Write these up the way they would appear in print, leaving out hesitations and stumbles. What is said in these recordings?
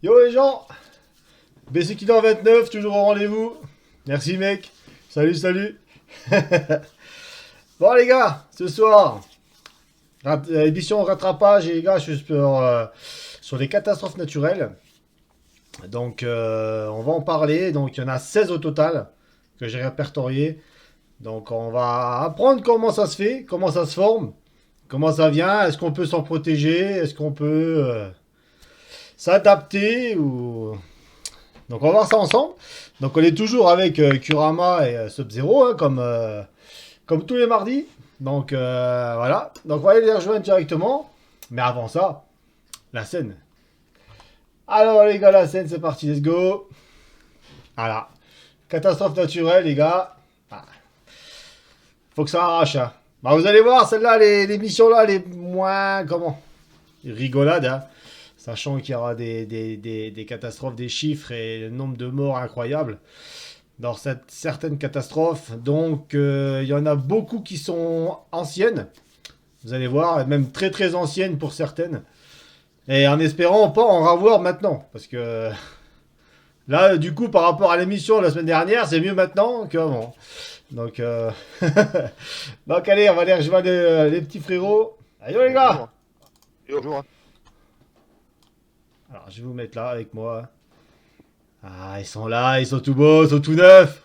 Yo les gens, BC 29, toujours au rendez-vous. Merci mec. Salut, salut. Bon les gars, ce soir, édition rattrapage et les gars, je suis sur les catastrophes naturelles. Donc on va en parler. Donc il y en a 16 au total que j'ai répertorié. Donc on va apprendre comment ça se fait, comment ça se forme, comment ça vient, est-ce qu'on peut s'en protéger, est-ce qu'on peut s'adapter ou... Donc on va voir ça ensemble. Donc on est toujours avec Kurama et Sub-Zero, hein, comme tous les mardis. Donc voilà. Donc on va aller les rejoindre directement. Mais avant ça, la scène. Alors les gars, la scène, c'est parti, let's go. Voilà. Catastrophe naturelle, les gars. Ah. Faut que ça arrache. Hein. Bah, vous allez voir, celle-là, les missions là, les moins, comment, rigolades, hein. Sachant qu'il y aura des catastrophes, des chiffres et le nombre de morts incroyables dans certaines catastrophes. Donc, il y en a beaucoup qui sont anciennes. Vous allez voir, même très très anciennes pour certaines. Et en espérant pas en revoir maintenant. Parce que là, du coup, par rapport à l'émission de la semaine dernière, c'est mieux maintenant qu'avant. Donc, donc allez, on va aller rejoindre les petits frérots. Allez, les gars! Bonjour. Alors, je vais vous mettre là avec moi. Ah, ils sont là, ils sont tout beaux, ils sont tout neufs.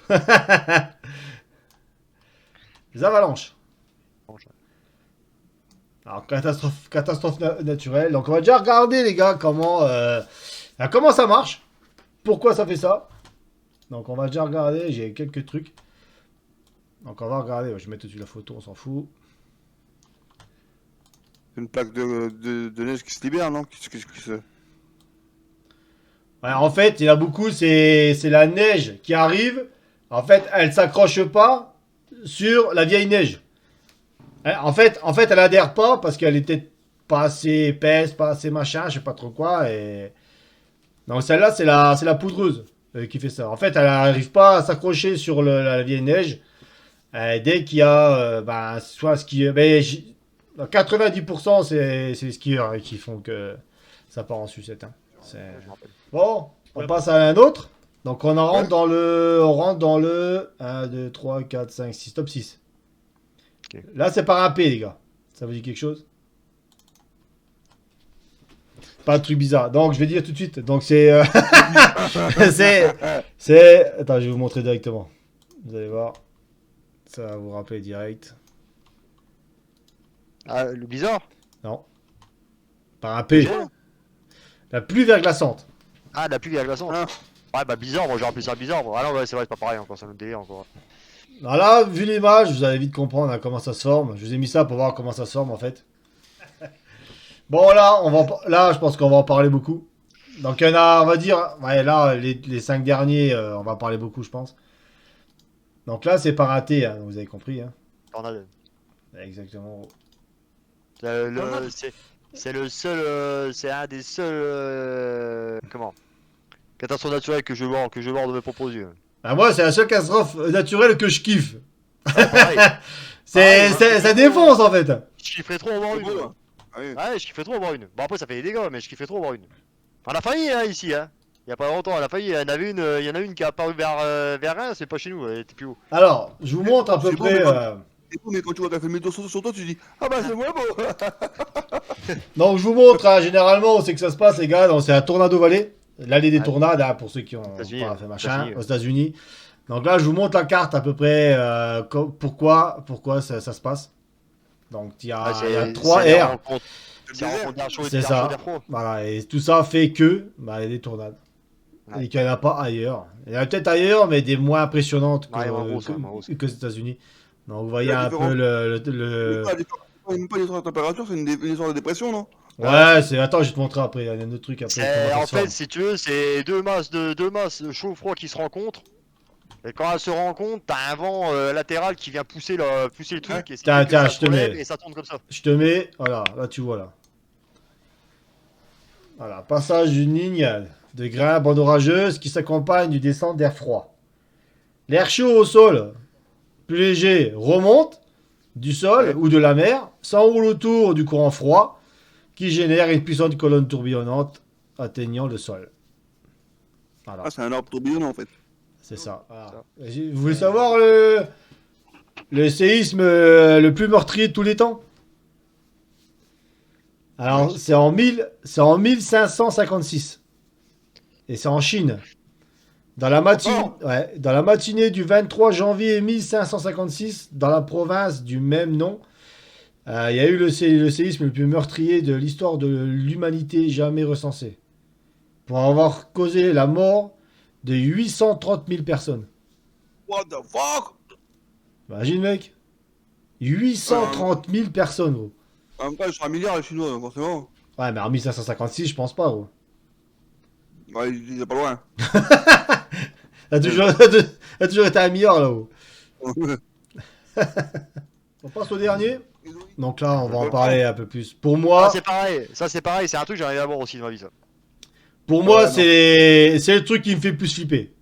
Les avalanches. Alors, catastrophe naturelle. Donc, on va déjà regarder, les gars, comment ça marche. Pourquoi ça fait ça. Donc, on va déjà regarder. J'ai quelques trucs. Donc, on va regarder. Je vais mettre tout de suite la photo, on s'en fout. Une plaque de neige qui se libère, non? Ouais, en fait, il y en a beaucoup, c'est la neige qui arrive. En fait, elle s'accroche pas sur la vieille neige. En fait, elle adhère pas parce qu'elle était pas assez épaisse, pas assez machin, je sais pas trop quoi. Et... donc celle-là, c'est la poudreuse qui fait ça. En fait, elle n'arrive pas à s'accrocher sur la vieille neige. Dès qu'il y a, soit skieur, mais 90% c'est les skieurs qui font que ça part en sucette. Hein. Bon, on passe à un autre. Donc on rentre dans le 1, 2, 3, 4, 5, 6, top 6. Okay. Là c'est par un P les gars. Ça vous dit quelque chose? Pas de truc bizarre. Donc je vais dire tout de suite. Donc c'est... c'est... Attends, je vais vous montrer directement. Vous allez voir. Ça va vous rappeler direct. Ah, le blizzard? Non. Par un P. La pluie verglaçante. Ah, la pluie verglaçante. Ouais, bah bizarre, moi j'ai appelé ça bizarre. Ah non, ouais, c'est vrai, c'est pas pareil encore, c'est un autre délire encore. Alors là, vu l'image, vous allez vite comprendre hein, comment ça se forme. Je vous ai mis ça pour voir comment ça se forme en fait. Bon là, là je pense qu'on va en parler beaucoup. Donc il y en a, on va dire, ouais là, les 5 derniers, on va en parler beaucoup je pense. Donc là, c'est par un T, hein, vous avez compris. Hein. Tornade. Exactement. C'est le seul, c'est un des seuls, comment, catastrophe naturelle que je vois de mes propres yeux. Bah moi, c'est la seule catastrophe naturelle que je kiffe. Ah, ça défonce en fait. Je kifferais trop en voir une. Ouais, je kifferais trop en voir une. Bon après, ça fait des dégâts, mais je kifferais trop en voir une. Enfin, la famille, hein, ici, hein. Il y a pas longtemps, à la famille, il y en a une qui est apparue vers rien, c'est pas chez nous, elle était plus haut. Alors, je vous montre à peu près. C'est beau, mais quand tu vois qu'elle fait le métro sur toi, tu dis ah bah c'est moins beau. Donc je vous montre, hein, généralement où c'est que ça se passe les gars, c'est à Tornado Valley, l'allée des tornades hein, pour ceux qui ont pas fait machin, aux États-Unis. Donc là je vous montre la carte à peu près pourquoi ça se passe. Donc il y a 3 R. C'est ça. Voilà, et tout ça fait que il y a des tornades. Et qu'il n'y en a pas ailleurs. Il y en a peut-être ailleurs, mais des moins impressionnantes que aux États-Unis. Donc vous voyez un peu le... Même pas une histoire de température, c'est une histoire de dépression, non? Ouais, c'est... Attends, je vais te montrer après, il y a un autre truc après. En fait, si tu veux, c'est deux masses chaud-froid qui se rencontrent. Et quand elles se rencontrent, t'as un vent latéral qui vient pousser le truc. Ouais. Et tiens, je te mets. Et ça tourne comme ça. Je te mets, voilà, là tu vois là. Voilà, passage d'une ligne de grains, bande orageuse qui s'accompagne du descente d'air froid. L'air chaud au sol, plus léger, remonte du sol ou de la mer, s'enroule autour du courant froid qui génère une puissante colonne tourbillonnante atteignant le sol. Voilà. Ah, c'est un arbre tourbillonnant en fait. C'est ça. Voilà. Ça. Vous voulez savoir le séisme le plus meurtrier de tous les temps? Alors, c'est en 1556. Et c'est en Chine. Dans la matinée du 23 janvier 1556, dans la province du même nom, il y a eu le séisme le plus meurtrier de l'histoire de l'humanité jamais recensé. Pour avoir causé la mort de 830 000 personnes. What the fuck? Imagine, mec. 830 000 personnes, gros. En même temps, ils sont un milliard les Chinois, donc forcément. Ouais, mais en 1556, je pense pas, gros. Ouais, il est pas loin. T'as toujours été à milliard, là-haut. On passe au dernier. Donc là, on va en parler un peu plus. Pour moi, Ça c'est pareil, c'est un truc que j'arrive à voir aussi dans ma vie ça. pour moi, non. c'est le truc qui me fait le plus flipper.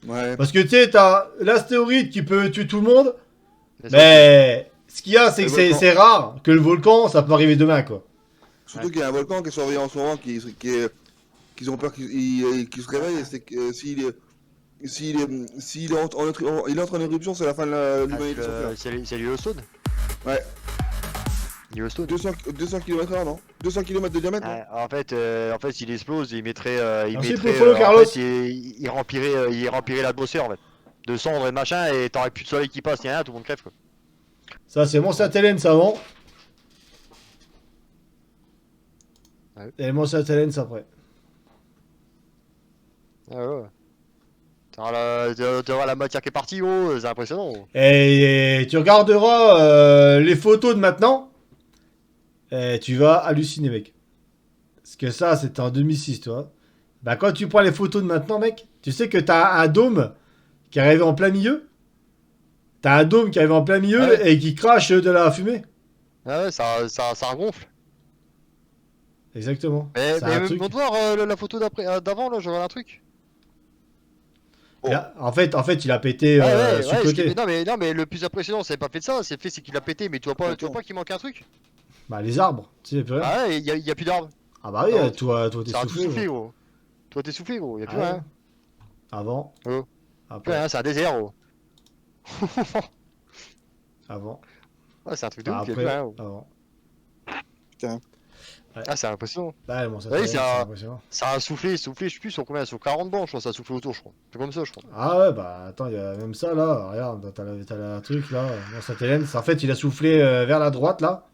Ouais. Parce que tu sais, t'as l'astéroïde qui peut tuer tout le monde, Mais mais ce qu'il y a, c'est que Le volcan. c'est rare que le volcan, ça peut arriver demain, quoi. Surtout qu'il y a un volcan qui est surveillé en ce moment, qu'ils ont peur qu'il se réveille, et c'est que s'il entre en éruption, c'est la fin de l'humanité. c'est l'Yellowstone. Ouais. Yellowstone. 200 km/h, non 200 km de diamètre, non Ouais, en fait, s'il explose, il mettrait, Merci pour le follow, en Carlos. fait, il remplirait l'atmosphère en fait, de cendres et de machin, et t'aurais plus de soleil qui passe, ni rien, tout le monde crève quoi. Ça, c'est mon Sainte-Hélène, ça avant. Ouais. Et mon Sainte-Hélène, ça après. Ah ouais. T'auras la matière qui est partie, gros, c'est impressionnant. Gros. Et tu regarderas les photos de maintenant. Et tu vas halluciner, mec. Parce que ça, c'était en 2006, toi. Bah, quand tu prends les photos de maintenant, mec, tu sais que t'as un dôme qui est arrivé en plein milieu. T'as un dôme qui arrive en plein milieu Ah ouais. et qui crache de la fumée. Ah ouais, ça regonfle. Exactement. Mais C'est un truc. montre voir la photo d'avant, là, je vois un truc. Et là, en fait, il a pété sur le côté. Non, mais le plus impressionnant, c'est pas fait de ça, c'est qu'il a pété, mais tu vois pas qu'il manque un truc. Bah, les arbres. Tu sais, plus rien. Ah ouais, y a plus d'arbres. Ah, bah oui, Non, toi, t'es Ça a tout soufflé. soufflé, gros. gros. Toi, t'es soufflé, gros, y a plus Ah ouais. rien. Avant. Oh. Plus Après. rien, c'est un désert, gros. Avant. Ouais, c'est un truc de Bah, ouf, y a après. plus rien, gros. Avant. Putain. Ah, c'est impressionnant. Bah, bon, ça Oui, c'est c'est un- impressionnant. Ça a soufflé, je sais plus sur combien, sur 40 bancs, je crois, ça a soufflé autour, je crois. C'est comme ça, je crois. Ah ouais, bah attends, il y a même ça là. Regarde, t'as la truc là. Bon, Sainte-Hélène, en fait, il a soufflé vers la droite là.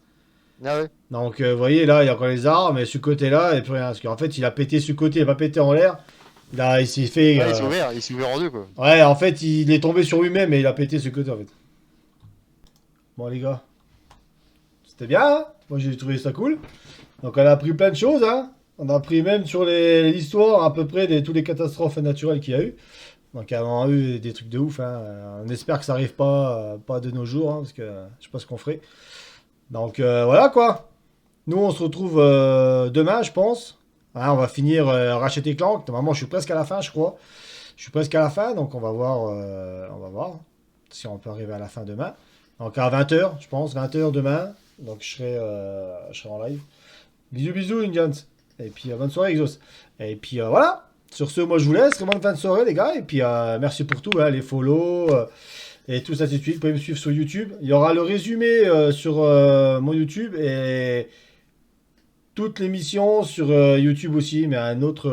Ah ouais. Donc, vous voyez là, il y a encore les arbres, mais ce côté-là, il n'y a plus rien. Parce qu'en fait, il a pété ce côté, il a pas pété en l'air. Là, il s'est fait. Ouais, il s'est ouvert en deux, quoi. Ouais, en fait, il est tombé sur lui-même et il a pété ce côté en fait. Bon, les gars, c'était bien, hein. Moi, j'ai trouvé ça cool. Donc, on a appris plein de choses, hein. On a appris même sur l'histoire à peu près de toutes les catastrophes naturelles qu'il y a eu. Donc, il y a vraiment eu des trucs de ouf, hein. On espère que ça arrive pas de nos jours, hein, parce que je sais pas ce qu'on ferait. Donc, voilà quoi. Nous, on se retrouve demain, je pense. Hein, on va finir Ratchet et Clank. Normalement, je suis presque à la fin, je crois. Je suis presque à la fin, donc on va voir si on peut arriver à la fin demain. Donc à 20h, je pense, 20h demain. Donc je serai en live. Bisous, bisous, Indians. Et puis bonne soirée, Exos. Et puis voilà. Sur ce, moi je vous laisse. Bonne fin de soirée, les gars. Et puis merci pour tout, hein, les follow et tout ça, ainsi de suite. Vous pouvez me suivre sur YouTube. Il y aura le résumé sur mon YouTube et toute l'émission sur YouTube aussi, mais à une autre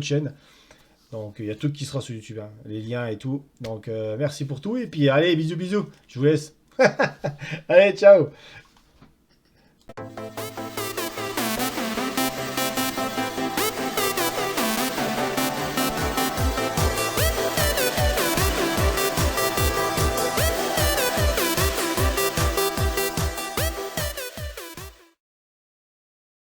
chaîne. Donc il y a tout qui sera sur YouTube, hein, les liens et tout. Donc merci pour tout et puis allez, bisous bisous, je vous laisse. Allez, ciao.